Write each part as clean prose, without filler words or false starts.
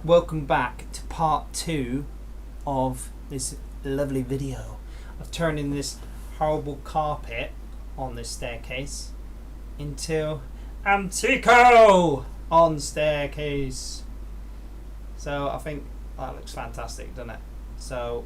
Welcome back to part 2 of this lovely video of turning this horrible carpet on this staircase into Amtico on staircase. So I think that looks fantastic, doesn't it? So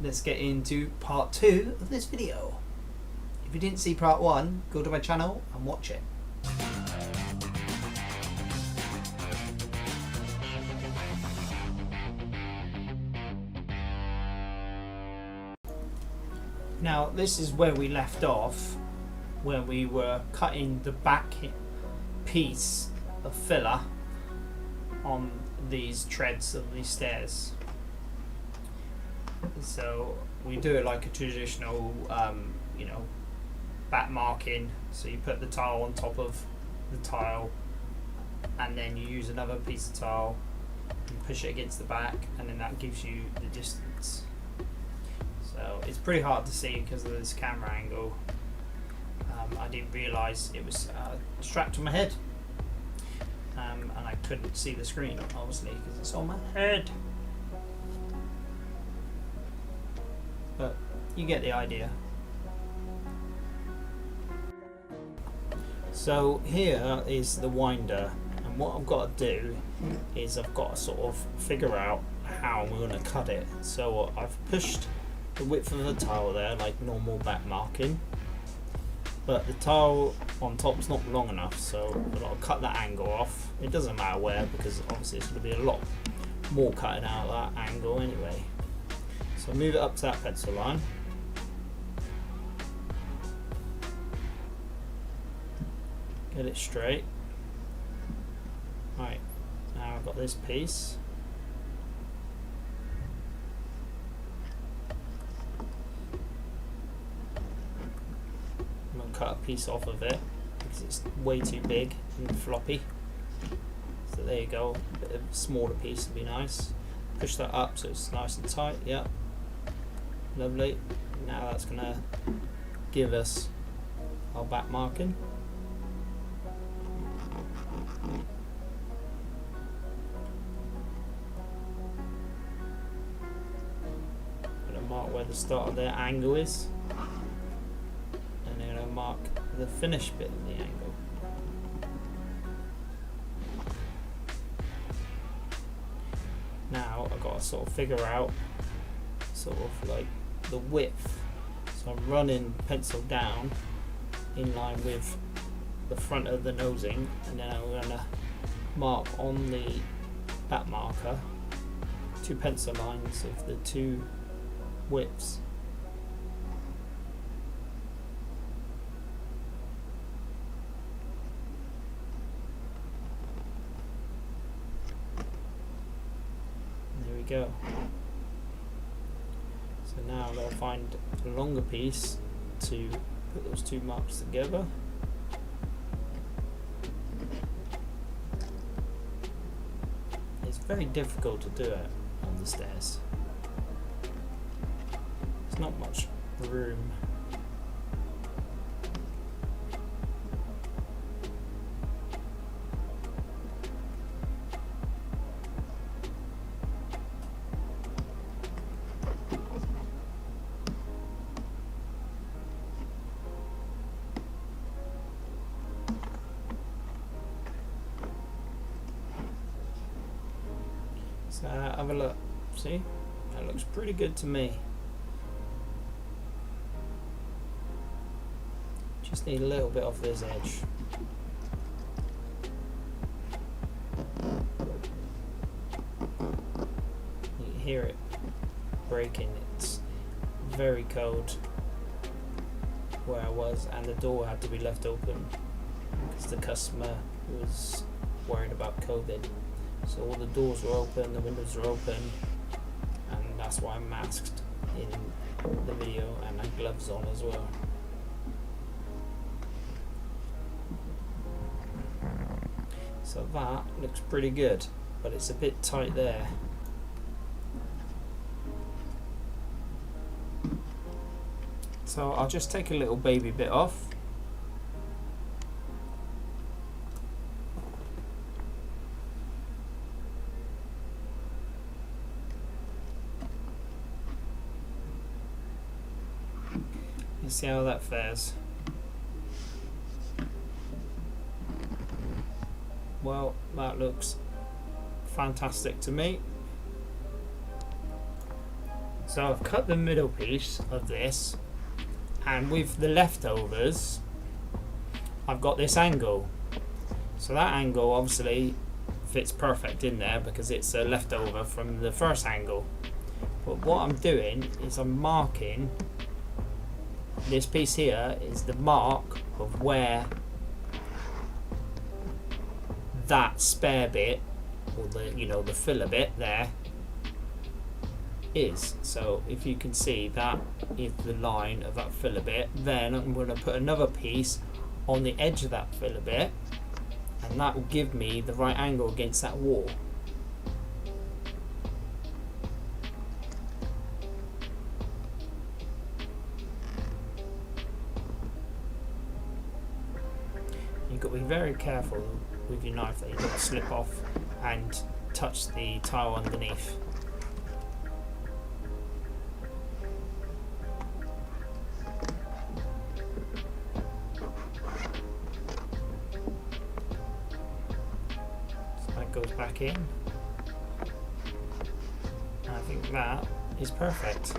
let's get into part 2 of this video. If you didn't see part 1, go to my channel and watch it. Now this is where we left off, where we were cutting the back piece of filler on these treads of these stairs. So we do it like a traditional, back marking. So you put the tile on top of the tile, and then you use another piece of tile and push it against the back, and then that gives you the distance. So it's pretty hard to see because of this camera angle. I didn't realise it was strapped to my head, and I couldn't see the screen obviously because it's on my head. But you get the idea. So here is the winder, and what I've got to do is I've got to sort of figure out how we're going to cut it. So I've pushed the width of the tile there like normal back marking, but the tile on top's not long enough, so I've got to cut that angle off. It doesn't matter where, because obviously it's going to be a lot more cutting out of that angle anyway. So move it up to that pencil line. Get it straight. Right, now I've got this piece. I'm going to cut a piece off of it because it's way too big and floppy. So there you go, a bit of a smaller piece would be nice. Push that up so it's nice and tight, yep. Lovely. Now that's going to give us our back marking. Going to mark where the start of their angle is, and then going to mark the finish bit of the angle. Now I've got to sort of figure out sort of like the width. So I'm running pencil down in line with the front of the nosing, and then I'm going to mark on the back marker 2 pencil lines of the 2 widths. There we go. So now I'm going to find a longer piece to put those 2 marks together. It's very difficult to do it on the stairs. There's not much room. So have a look. See? That looks pretty good to me. Just need a little bit off this edge. You can hear it breaking. It's very cold where I was, and the door had to be left open because the customer was worried about COVID. So all the doors were open, the windows were open, and that's why I'm masked in the video, and I have gloves on as well. So that looks pretty good, but it's a bit tight there. So I'll just take a little baby bit off. Let's see how that fares. Well, that looks fantastic to me. So I've cut the middle piece of this, and with the leftovers I've got this angle. So that angle obviously fits perfect in there because it's a leftover from the first angle. But what I'm doing is I'm marking this piece here is the mark of where that spare bit, or the, you know, the filler bit there is. So if you can see, that is the line of that filler bit. Then I'm going to put another piece on the edge of that filler bit, and that will give me the right angle against that wall. You've got to be very careful with your knife that you don't slip off and touch the tile underneath. So that goes back in. And I think that is perfect.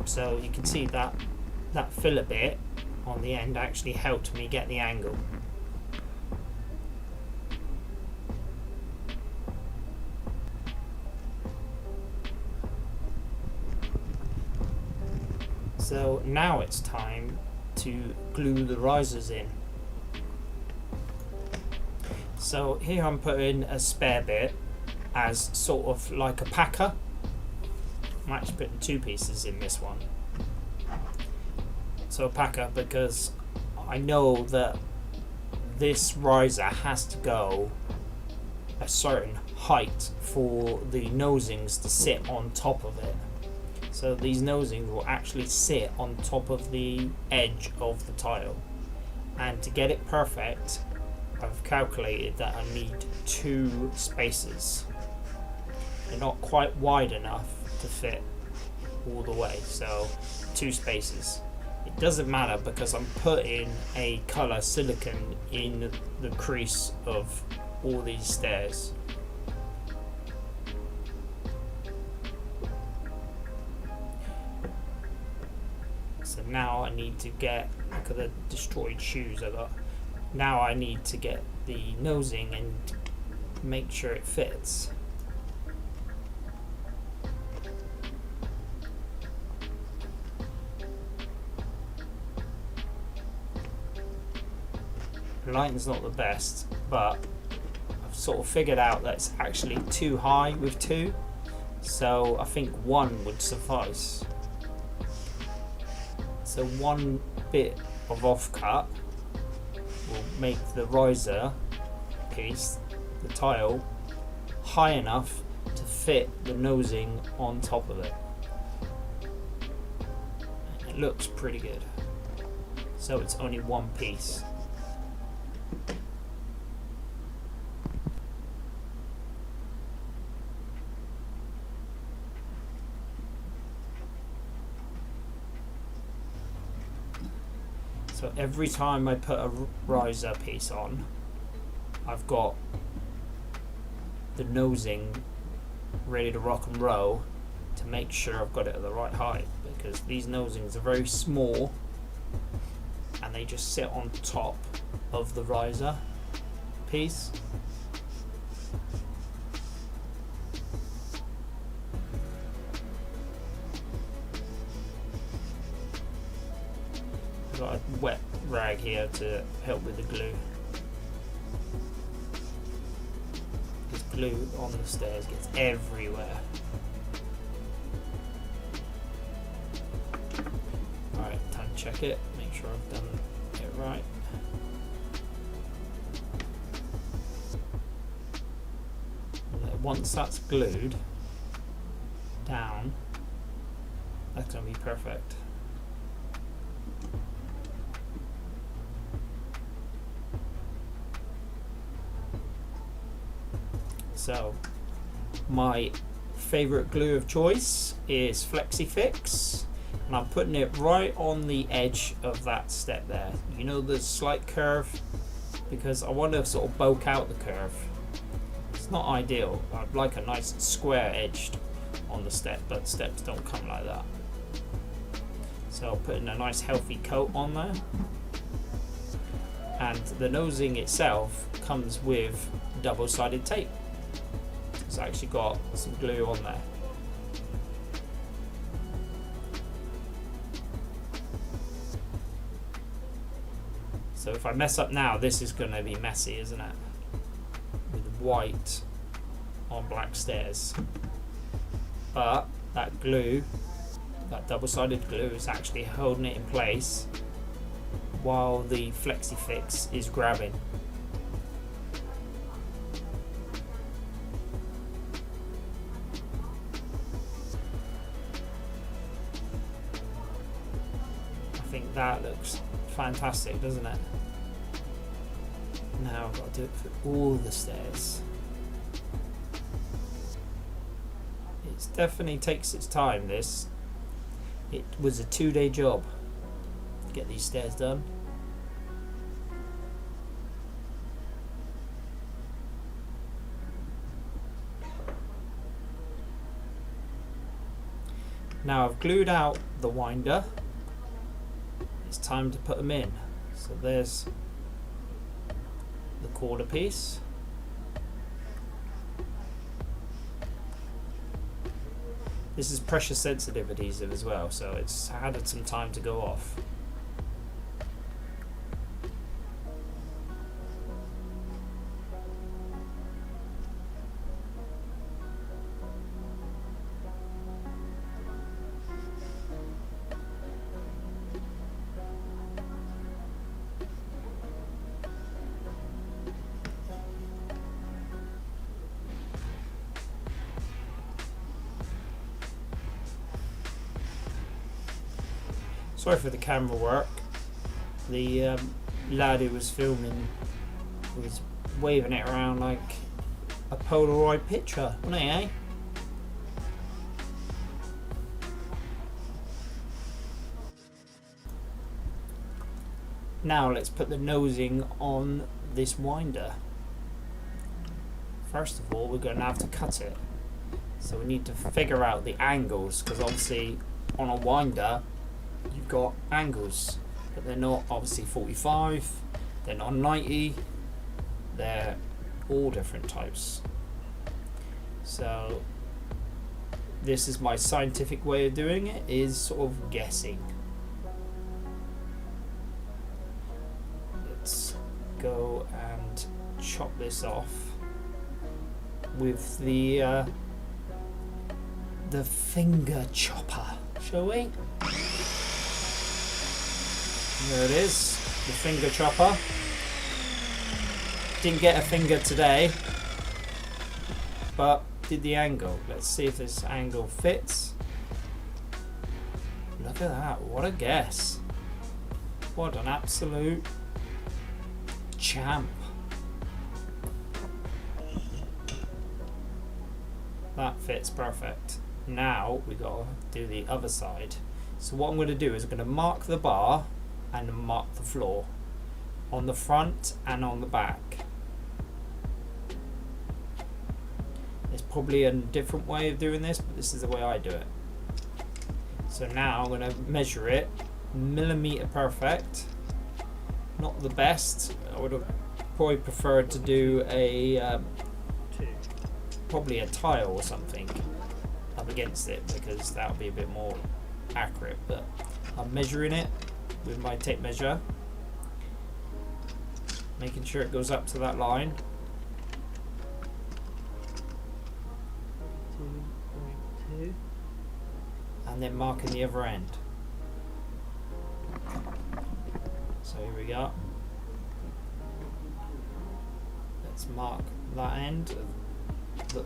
So you can see that filler bit on the end actually helped me get the angle. So now it's time to glue the risers in. So here I'm putting a spare bit as sort of like a packer. I'm actually putting two pieces in this one. So a packer, because I know that this riser has to go a certain height for the nosings to sit on top of it. So these nosings will actually sit on top of the edge of the tile. And to get it perfect, I've calculated that I need 2 spaces. They're not quite wide enough to fit all the way, so 2 spaces. It doesn't matter because I'm putting a colour silicone in the crease of all these stairs. So now I need to get, look at the destroyed shoes I got. Now I need to get the nosing and make sure it fits. The lighting's not the best, but I've sort of figured out that it's actually too high with 2, so I think 1 would suffice. So 1 bit of offcut will make the riser piece, the tile, high enough to fit the nosing on top of it. It looks pretty good. So it's only 1 piece. So every time I put a riser piece on, I've got the nosing ready to rock and roll to make sure I've got it at the right height, because these nosings are very small and they just sit on top of the riser piece. I've got a wet rag here to help with the glue. This glue on the stairs gets everywhere. Alright, time to check it, make sure I've done it right. And then once that's glued down, that's going to be perfect. So my favourite glue of choice is Flexi-Fix. and I'm putting it right on the edge of that step there. You know, the slight curve, because I want to sort of bulk out the curve. It's not ideal. I'd like a nice square edged on the step, but steps don't come like that. So I'll put in a nice healthy coat on there. And the nosing itself comes with double-sided tape. It's actually got some glue on there. So if I mess up now, this is going to be messy, isn't it? With white on black stairs. But that glue, that double-sided glue, is actually holding it in place while the Flexi-Fix is grabbing. I think that looks fantastic, doesn't it? Now I've got to do it for all the stairs. It definitely takes its time, this. It was a 2-day job to get these stairs done. Now I've glued out the winder. It's time to put them in. So there's the quarter piece. This is pressure sensitive adhesive as well, so it's had some time to go off. Sorry for the camera work. The lad who was filming was waving it around like a Polaroid picture, wasn't he, eh? Now let's put the nosing on this winder. First of all, we're going to have to cut it. So we need to figure out the angles, because obviously on a winder you've got angles, but they're not obviously 45, they're not 90, they're all different types. So this is my scientific way of doing it, is sort of guessing. Let's go and chop this off with the finger chopper, shall we? There it is, the finger chopper. Didn't get a finger today, but did the angle. Let's see if this angle fits. Look at that, what a guess. What an absolute champ. That fits perfect. Now we gotta do the other side. So what I'm going to do is I'm going to mark the bar and mark the floor on the front and on the back. There's probably a different way of doing this, but this is the way I do it. So now I'm going to measure it millimeter perfect. Not the best. I would have probably preferred to do a probably a tile or something up against it, because that would be a bit more accurate, but I'm measuring it with my tape measure, making sure it goes up to that line. 2.2, and then marking the other end. So here we go. Let's mark that end of the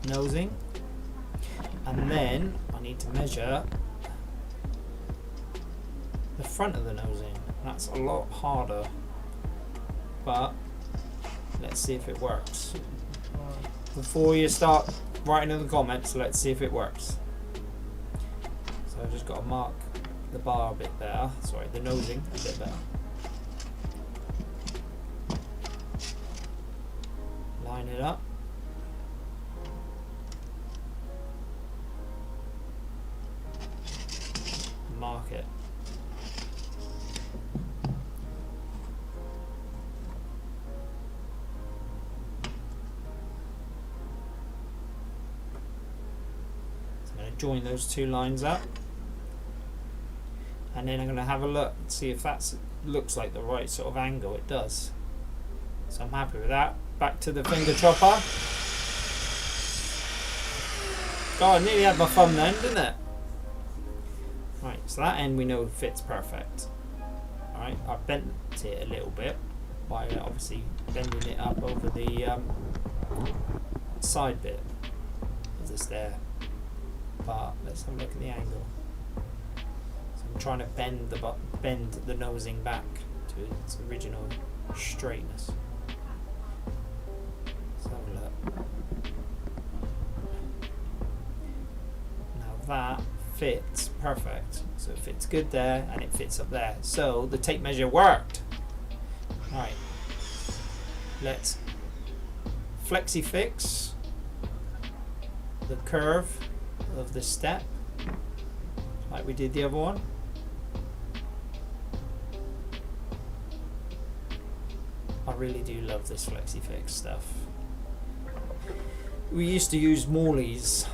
nosing, and then I need to measure the front of the nosing. That's a lot harder, but let's see if it works. Before you start writing in the comments, let's see if it works. So I've just got to mark the bar a bit better. Sorry, the nosing a bit better. Line it up. Mark it. So I'm going to join those two lines up, and then I'm going to have a look and see if that looks like the right sort of angle. It does. So I'm happy with that. Back to the finger chopper. Oh, I nearly had my thumb then, didn't it? Right, so that end we know fits perfect. Alright, I've bent it a little bit by obviously bending it up over the side bit of the stair. But let's have a look at the angle. So I'm trying to bend the nosing back to its original straightness. Let's have a look. Now that fits perfect. So it fits good there and it fits up there. So the tape measure worked. Alright. Let's flexi fix the curve of the step like we did the other one. I really do love this flexi fix stuff. We used to use Morley's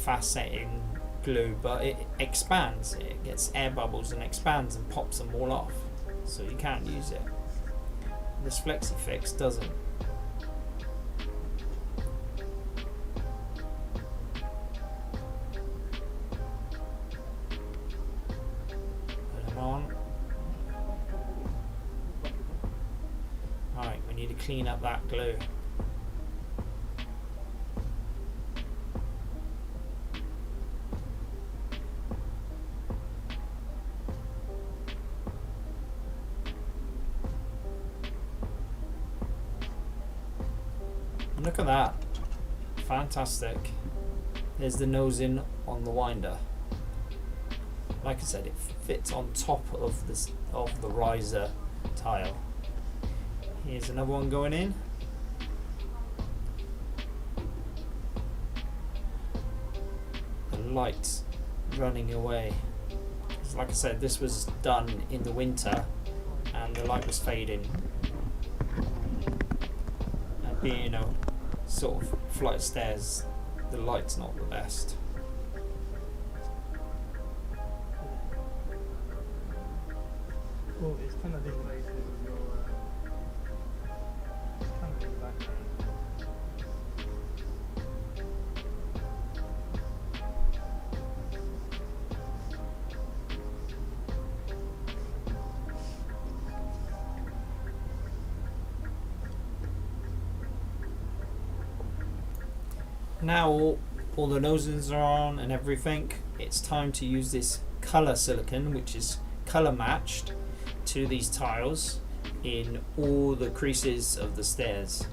fast setting glue, but it expands. It gets air bubbles and expands and pops them all off, so you can't use it. This flexi fix doesn't. Put them on. Alright, we need to clean up that glue. Look at that. Fantastic. There's the nosing on the winder. Like I said, it fits on top of the riser tile. Here's another one going in. The light's running away. Like I said, this was done in the winter and the light was fading. And being, you know, sort of flight of stairs, the light's not the best. Well, it's kind of in place with your kind of in the background. Now all the nosings are on and everything, it's time to use this colour silicone, which is colour matched to these tiles in all the creases of the stairs.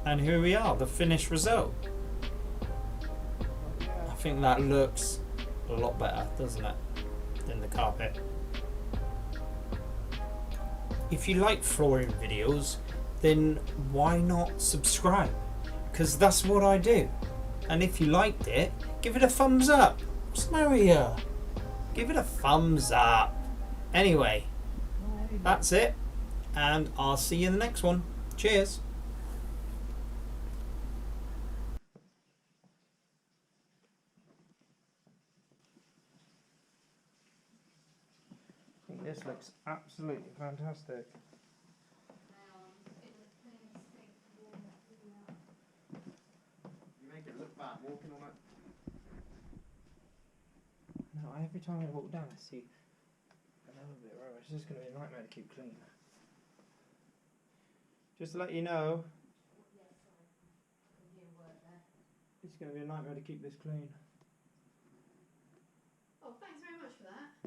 And here we are, the finished result. I think that looks a lot better, doesn't it, than the carpet. If you like flooring videos, then why not subscribe? Because that's what I do. And if you liked it, give it a thumbs up. What's the matter with you? Give it a thumbs up. Anyway, that's it. And I'll see you in the next one. Cheers. I think this looks absolutely fantastic. You make it look bad walking on it. No, every time I walk down, I see another bit of rubbish. It's just going to be a nightmare to keep clean. Just to let you know, it's going to be a nightmare to keep this clean. Oh, thanks very much for that.